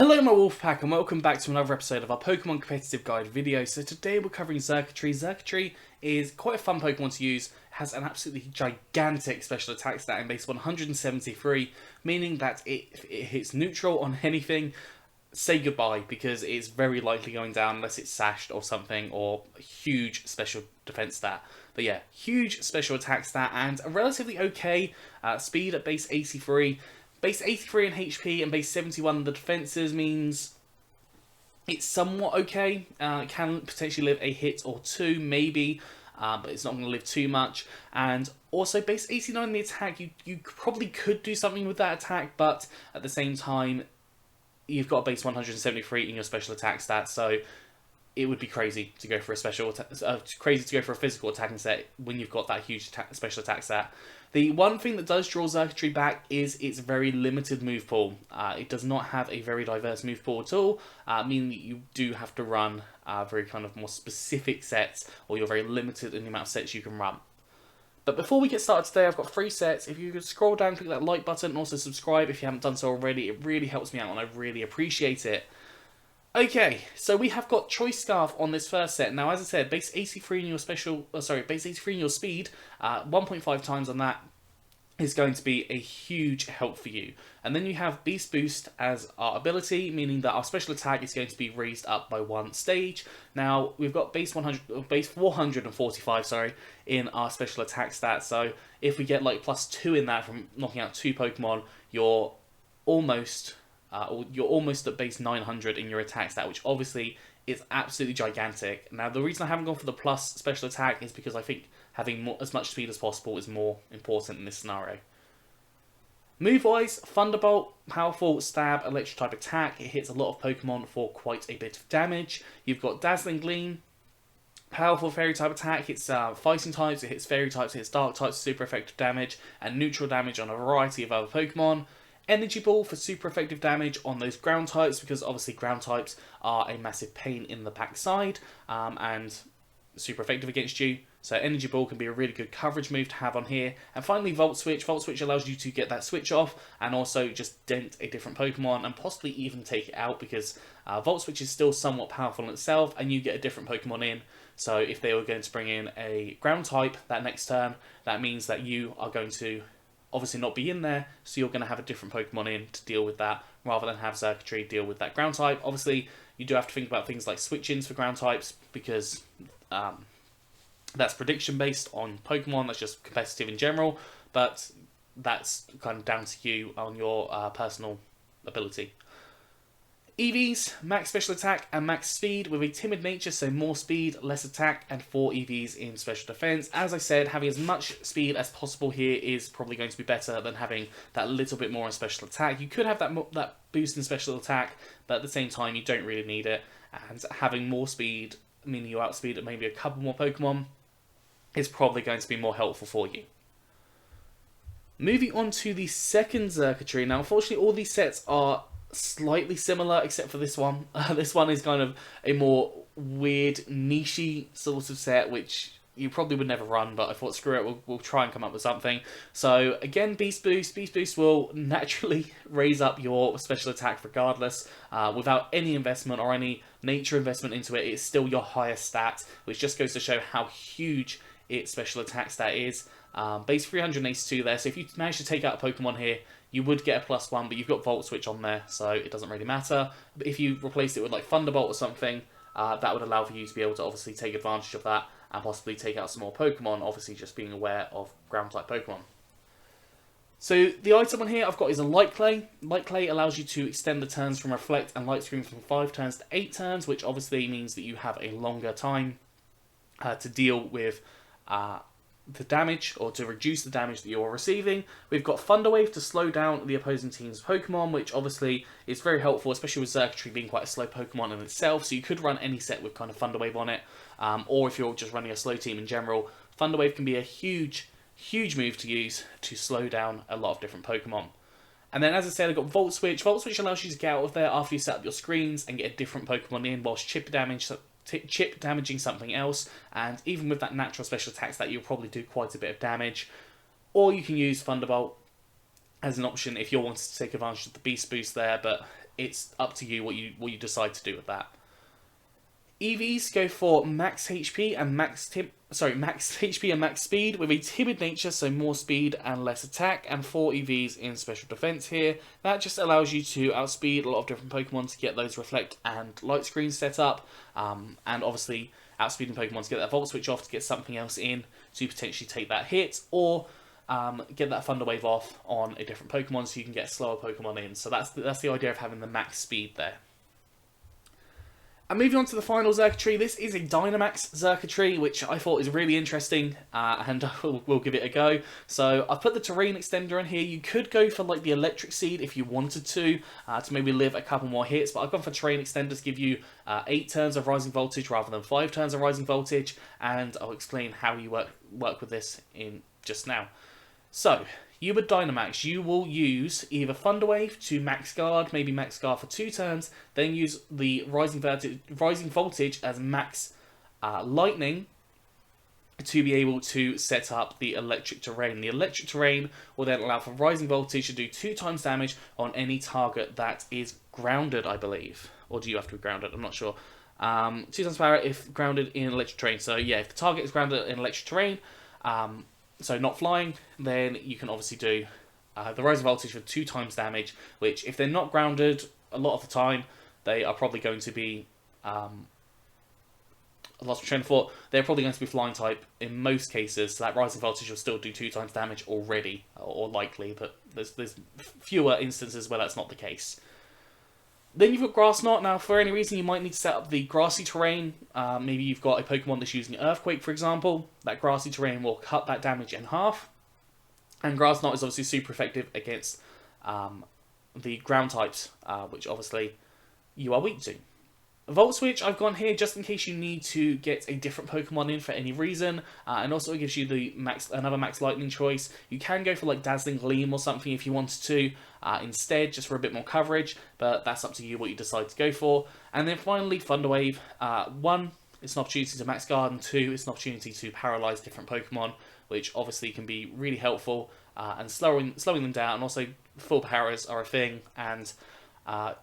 Hello my Wolfpack and welcome back to another episode of our Pokemon Competitive Guide video. So today we're covering Xurkitree. Xurkitree is quite a fun Pokemon to use, has an absolutely gigantic special attack stat in base 173, meaning that if it hits neutral on anything, say goodbye, because it's very likely going down unless it's sashed or something, or a huge special defense stat. But yeah, huge special attack stat and a relatively okay speed at base 83. Base 83 in HP and base 71 in the defences means it's somewhat okay. It can potentially live a hit or two, maybe, but it's not going to live too much. And also, base 89 in the attack, you probably could do something with that attack, but at the same time, you've got a base 173 in your special attack stat, so it would be crazy to go for a physical attacking set when you've got that huge special attack stat. The one thing that does draw Xurkitree back is its very limited move pool. It does not have a very diverse move pool at all, meaning that you do have to run very kind of more specific sets, or you're very limited in the amount of sets you can run. But before we get started today, I've got 3 sets. If you could scroll down, click that like button, and also subscribe if you haven't done so already. It really helps me out, and I really appreciate it. Okay, so we have got Choice Scarf on this first set. Now, as I said, base 83 in your base 83 in your speed, 1.5 times on that is going to be a huge help for you. And then you have Beast Boost as our ability, meaning that our special attack is going to be raised up by 1 stage. Now, we've got base 445, in our special attack stat. So if we get like +2 in that from knocking out 2 Pokemon, you're almost at base 900 in your attack stat, which obviously is absolutely gigantic. Now, the reason I haven't gone for the plus special attack is because I think having as much speed as possible is more important in this scenario. Move-wise, Thunderbolt, powerful stab, electric type attack. It hits a lot of Pokemon for quite a bit of damage. You've got Dazzling Gleam, powerful fairy type attack. It's fighting types, it hits fairy types, it hits dark types, super effective damage, and neutral damage on a variety of other Pokemon. Energy Ball for super effective damage on those ground types, because obviously ground types are a massive pain in the backside and super effective against you. So Energy Ball can be a really good coverage move to have on here. And finally, Volt Switch. Volt Switch allows you to get that switch off and also just dent a different Pokemon and possibly even take it out, because Volt Switch is still somewhat powerful in itself and you get a different Pokemon in. So if they were going to bring in a ground type that next turn, that means that you are going to obviously not be in there, so you're going to have a different Pokemon in to deal with that, rather than have Xurkitree deal with that ground type. Obviously, you do have to think about things like switch-ins for ground types, because that's prediction based on Pokemon, that's just competitive in general, but that's kind of down to you on your personal ability. EVs, max special attack and max speed with a timid nature, so more speed, less attack, and 4 EVs in special defense. As I said, having as much speed as possible here is probably going to be better than having that little bit more in special attack. You could have that boost in special attack, but at the same time you don't really need it, and having more speed, meaning you outspeed maybe a couple more Pokemon, is probably going to be more helpful for you. Moving on to the second Xurkitree. Now, unfortunately, all these sets are slightly similar except for this one. This one is kind of a more weird, nichey sort of set, which you probably would never run, but I thought, screw it, we'll try and come up with something. So again, Beast Boost. Beast Boost will naturally raise up your special attack regardless, without any investment or any nature investment into it. It's still your highest stat, which just goes to show how huge its special attack stat is. Base 382 there, so if you manage to take out a Pokemon here, you would get a +1, but you've got Volt Switch on there, so it doesn't really matter. But if you replaced it with like Thunderbolt or something, that would allow for you to be able to obviously take advantage of that and possibly take out some more Pokemon, obviously just being aware of ground-type Pokemon. So the item on here I've got is a Light Clay. Light Clay allows you to extend the turns from Reflect and Light Screen from 5 turns to 8 turns, which obviously means that you have a longer time to deal with the damage, or to reduce the damage that you're receiving. We've got Thunder Wave to slow down the opposing team's Pokemon, which obviously is very helpful, especially with Xurkitree being quite a slow Pokemon in itself, so you could run any set with kind of Thunder Wave on it, or if you're just running a slow team in general, Thunder Wave can be a huge move to use to slow down a lot of different Pokemon. And then, as I said, I've got Volt Switch. Volt Switch allows you to get out of there after you set up your screens and get a different Pokemon in, whilst chip damaging something else, and even with that natural special attacks that you'll probably do quite a bit of damage. Or you can use Thunderbolt as an option if you're wanting to take advantage of the Beast Boost there, but it's up to you what you decide to do with that. EVs go for max HP and max HP and max speed with a timid nature, so more speed and less attack, and 4 EVs in special defense here. That just allows you to outspeed a lot of different Pokemon to get those reflect and light screens set up, and obviously outspeeding Pokemon to get that Volt Switch off to get something else in to potentially take that hit, or get that Thunder Wave off on a different Pokemon so you can get a slower Pokemon in. So that's the idea of having the max speed there. And moving on to the final Xurkitree, this is a Dynamax Xurkitree, which I thought is really interesting, and we'll give it a go. So I've put the Terrain Extender in here. You could go for like the Electric Seed if you wanted to maybe live a couple more hits, but I've gone for Terrain Extender to give you 8 turns of Rising Voltage rather than 5 turns of Rising Voltage, and I'll explain how you work with this in just now. So, you would Dynamax, you will use either Thunder Wave to max guard, maybe max guard for 2 turns, then use the Rising Voltage as max Lightning to be able to set up the Electric Terrain. The Electric Terrain will then allow for Rising Voltage to do 2 times damage on any target that is grounded, I believe. Or do you have to be grounded? I'm not sure. 2 times power if grounded in Electric Terrain. So yeah, if the target is grounded in Electric Terrain, so not flying, then you can obviously do the Rising Voltage for 2 times damage, which if they're not grounded, a lot of the time, they are probably going to be, I lost my train of thought, they're probably going to be flying type in most cases, so that Rising Voltage will still do 2 times damage already, or likely, but there's fewer instances where that's not the case. Then you've got Grass Knot. Now, for any reason, you might need to set up the grassy terrain. Maybe you've got a Pokemon that's using Earthquake, for example. That grassy terrain will cut that damage in half. And Grass Knot is obviously super effective against the ground types, which obviously you are weak to. Volt Switch, I've gone here just in case you need to get a different Pokemon in for any reason, and also it gives you the another max lightning choice. You can go for like Dazzling Gleam or something if you wanted to instead, just for a bit more coverage, but that's up to you what you decide to go for. And then finally, Thunder Wave. 1, it's an opportunity to max guard, and 2, it's an opportunity to paralyze different Pokemon, which obviously can be really helpful, and slowing them down, and also full powers are a thing, and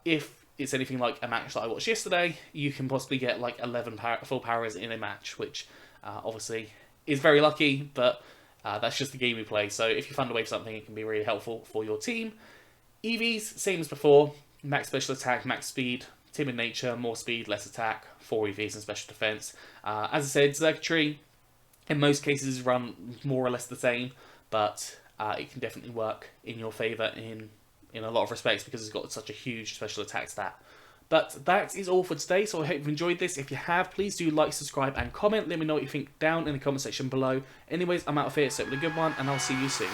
if it's anything like a match that I watched yesterday, you can possibly get like 11 full powers in a match, which obviously is very lucky, but that's just the game we play. So if you Thunder Wave something, it can be really helpful for your team. EVs, same as before, max special attack, max speed, timid nature, more speed, less attack, 4 EVs and special defense. As I said, Xurkitree, in most cases run more or less the same, but it can definitely work in your favour in a lot of respects because it's got such a huge special attack stat. But that is all for today, so I hope you've enjoyed this. If you have, please do like, subscribe and comment. Let me know what you think down in the comment section below. Anyways, I'm out of here, so have a good one, and I'll see you soon.